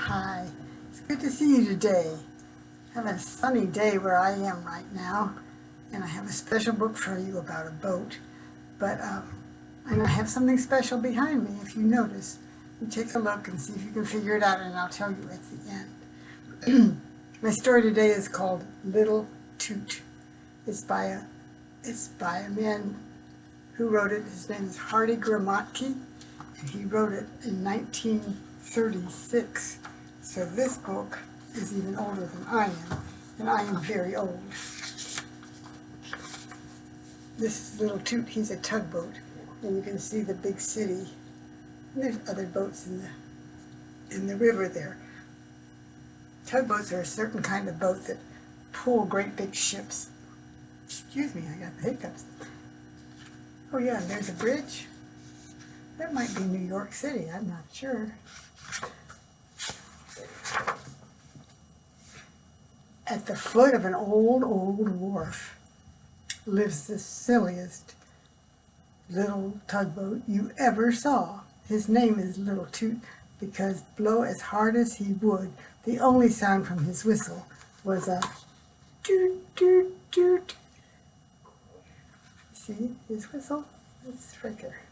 Hi, it's good to see you today. I have a sunny day where I am right now, and I have a special book for you about a boat. But and I have something special behind me, if you notice. You take a look and see if you can figure it out, and I'll tell you at the end. My story today is called Little Toot. It's by a man who wrote it. His name is Hardy Gramatke, and he wrote it in 1936. So this book is even older than I am, and I am very old. This is Little Toot. He's a tugboat, and you can see the big city. And there's other boats in the river there. Tugboats are a certain kind of boat that pull great big ships. Excuse me, I got the hiccups. Oh yeah, and there's a bridge. That might be New York City, I'm not sure. At the foot of an old wharf lives the silliest little tugboat you ever saw. His name is Little Toot because blow as hard as he would, the only sound from his whistle was a toot, toot, toot. See his whistle? Let's flicker.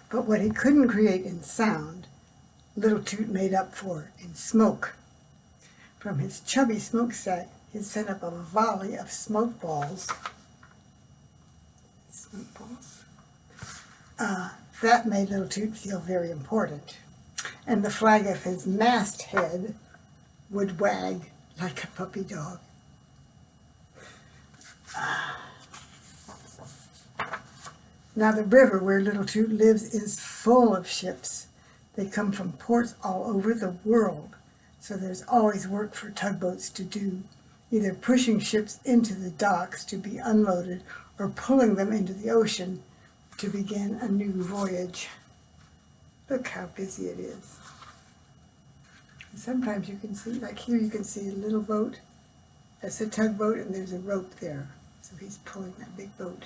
But what he couldn't create in sound, Little Toot made up for in smoke. From his chubby smokestack, he sent up a volley of smoke balls. That made Little Toot feel very important. And the flag of his masthead would wag like a puppy dog. Now the river where Little Toot lives is full of ships. They come from ports all over the world, so there's always work for tugboats to do, either pushing ships into the docks to be unloaded or pulling them into the ocean to begin a new voyage. Look how busy it is. And sometimes you can see, like here you can see a little boat. That's a tugboat, and there's a rope there. So he's pulling that big boat.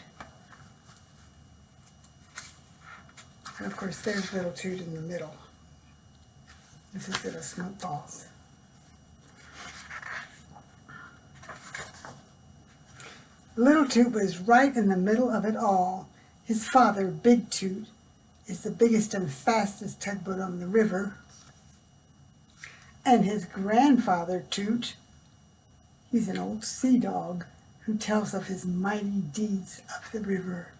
And of course there's Little Toot in the middle. This is little smoke balls. Little Toot was right in the middle of it all. His father, Big Toot, is the biggest and fastest tugboat on the river. And his grandfather, Toot, he's an old sea dog who tells of his mighty deeds up the river.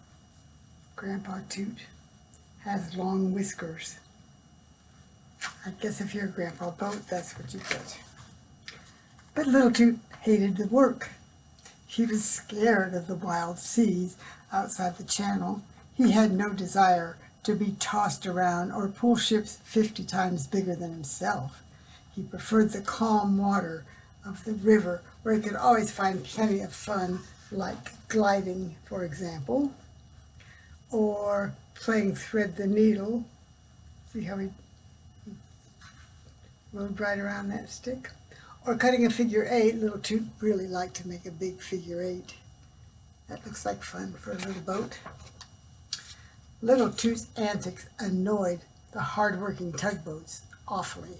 Grandpa Toot has long whiskers. I guess if you're a grandpa boat, that's what you get. But Little Toot hated the work. He was scared of the wild seas outside the channel. He had no desire to be tossed around or pull ships 50 times bigger than himself. He preferred the calm water of the river, where he could always find plenty of fun, like gliding, for example, or playing thread the needle. See how he rode right around that stick? Or cutting a figure 8. Little Toot really liked to make a big figure 8. That looks like fun for a little boat. Little Toot's antics annoyed the hard-working tugboats awfully.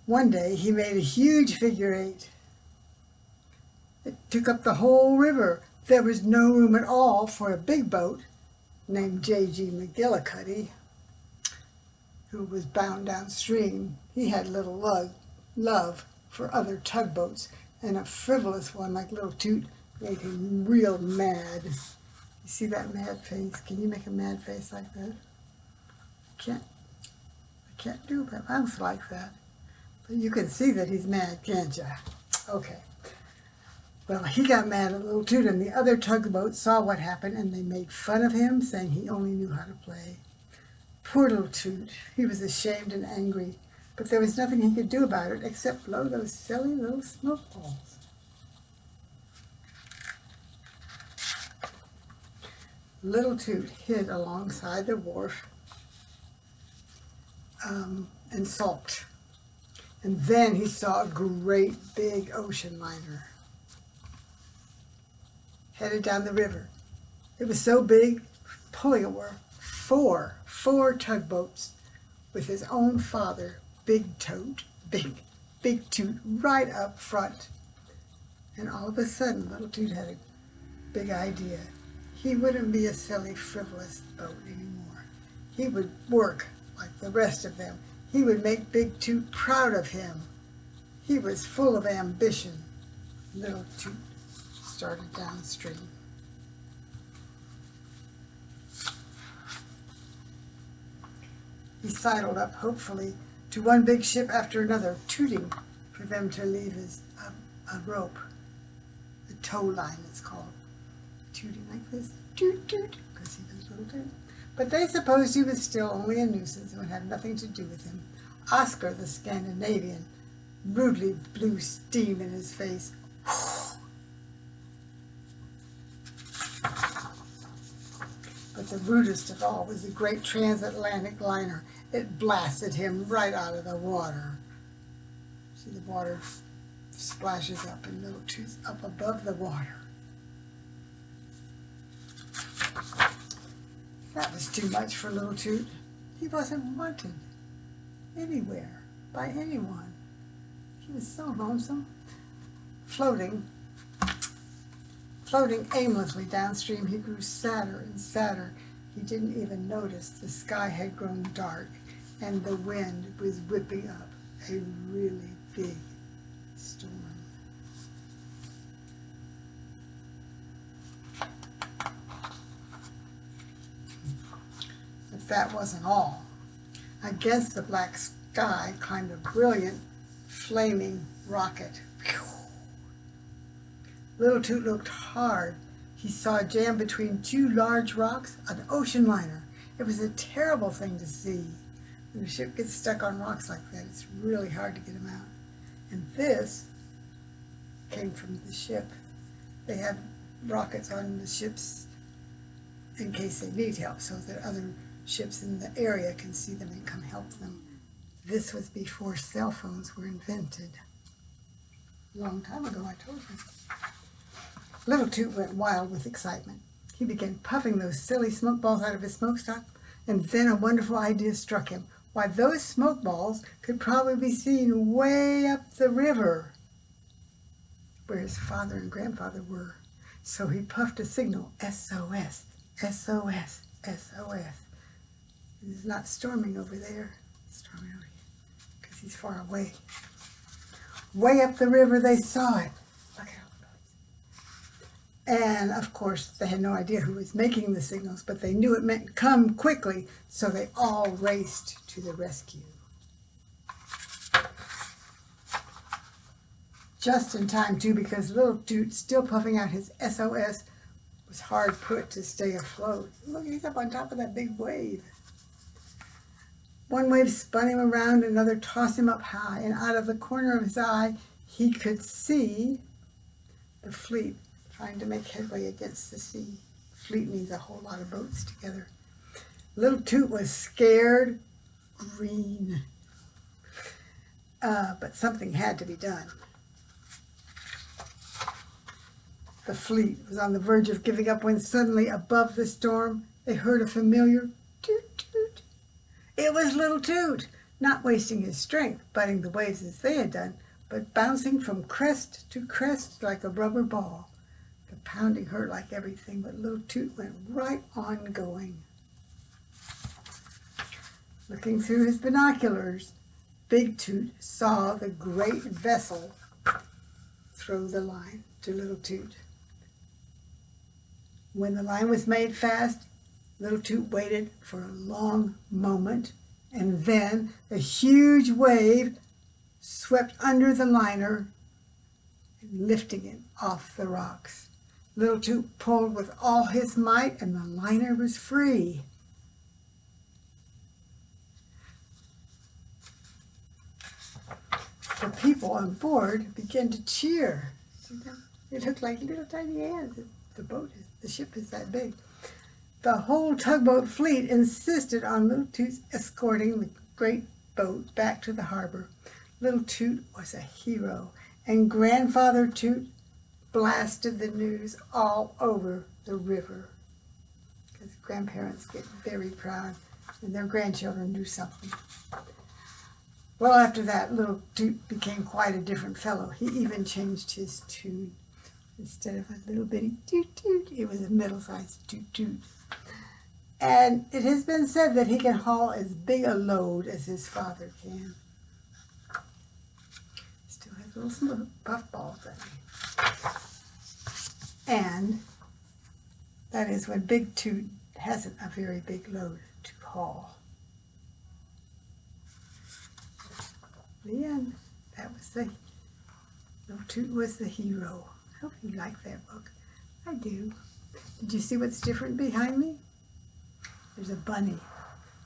One day he made a huge figure 8. It took up the whole river. There was no room at all for a big boat named J.G. McGillicuddy, who was bound downstream. He had little love for other tugboats, and a frivolous one like Little Toot made him real mad. You see that mad face? Can you make a mad face like that? I can't do a mouth like that. But you can see that he's mad, can't you? Okay. Well, he got mad at Little Toot, and the other tugboats saw what happened, and they made fun of him, saying he only knew how to play. Poor Little Toot. He was ashamed and angry, but there was nothing he could do about it except blow those silly little smoke balls. Little Toot hid alongside the wharf and sulked. And then he saw a great big ocean liner headed down the river. It was so big, pulling it were four tugboats with his own father, Big Toot, Big Toot, right up front. And all of a sudden, little Toot had a big idea. He wouldn't be a silly, frivolous boat anymore. He would work like the rest of them. He would make Big Toot proud of him. He was full of ambition. Little Toot started downstream. He sidled up hopefully to one big ship after another, tooting for them to leave his a rope. The tow line is called. Tooting like this, toot toot, because he was little Toot. But they supposed he was still only a nuisance and would have nothing to do with him. Oscar, the Scandinavian, rudely blew steam in his face. But the rudest of all was the great transatlantic liner. It blasted him right out of the water. See, the water splashes up and little Toot's up above the water. That was too much for little Toot. He wasn't wanted anywhere by anyone. He was so lonesome. Floating aimlessly downstream, he grew sadder and sadder. He didn't even notice the sky had grown dark and the wind was whipping up a really big storm. But that wasn't all. Against the black sky climbed a brilliant, flaming rocket. Little Toot looked hard. He saw jammed between two large rocks an ocean liner. It was a terrible thing to see. When a ship gets stuck on rocks like that, it's really hard to get them out. And this came from the ship. They have rockets on the ships in case they need help, so that other ships in the area can see them and come help them. This was before cell phones were invented. A long time ago, I told you. Little Toot went wild with excitement. He began puffing those silly smoke balls out of his smokestack, and then a wonderful idea struck him. Why, those smoke balls could probably be seen way up the river, where his father and grandfather were. So he puffed a signal, SOS, SOS, SOS. It's not storming over there, it's storming over here, because he's far away. Way up the river they saw it. Look at all the boats. And of course they had no idea who was making the signals, but they knew it meant come quickly, so they all raced to the rescue. Just in time too, because little Toot, still puffing out his SOS, was hard put to stay afloat. Look, he's up on top of that big wave. One wave spun him around, another tossed him up high, and out of the corner of his eye, he could see the fleet trying to make headway against the sea. Fleet means a whole lot of boats together. Little Toot was scared green, but something had to be done. The fleet was on the verge of giving up when suddenly, above the storm, they heard a familiar toot toot. It was little Toot, not wasting his strength, butting the waves as they had done, but bouncing from crest to crest like a rubber ball. The pounding hurt like everything, but little Toot went right on going. Looking through his binoculars, Big Toot saw the great vessel throw the line to little Toot. When the line was made fast, little Toot waited for a long moment, and then a huge wave swept under the liner, lifting it off the rocks. Little Toot pulled with all his might, and the liner was free. The people on board began to cheer. See them? It looked like little tiny hands. The ship is that big. The whole tugboat fleet insisted on little Toot's escorting the great boat back to the harbor. Little Toot was a hero, and Grandfather Toot blasted the news all over the river. because grandparents get very proud when their grandchildren do something. Well, after that, little Toot became quite a different fellow. He even changed his tune. Instead of a little bitty toot toot, it was a middle-sized toot toot. And it has been said that he can haul as big a load as his father can. Still has little puff balls in him. And that is when Big Toot hasn't a very big load to haul. The end. That was Little Toot was the hero. I hope you like that book. I do. Did you see what's different behind me? There's a bunny.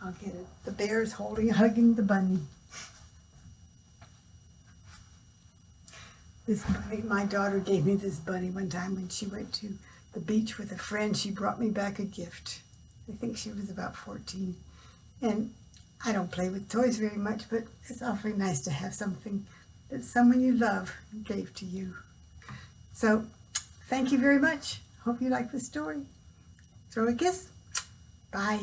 I'll get it. The bear's hugging the bunny. This bunny, my daughter gave me this bunny one time when she went to the beach with a friend. She brought me back a gift. I think she was about 14. And I don't play with toys very much, but it's awfully nice to have something that someone you love gave to you. So, thank you very much. Hope you like the story. Throw a kiss. Bye.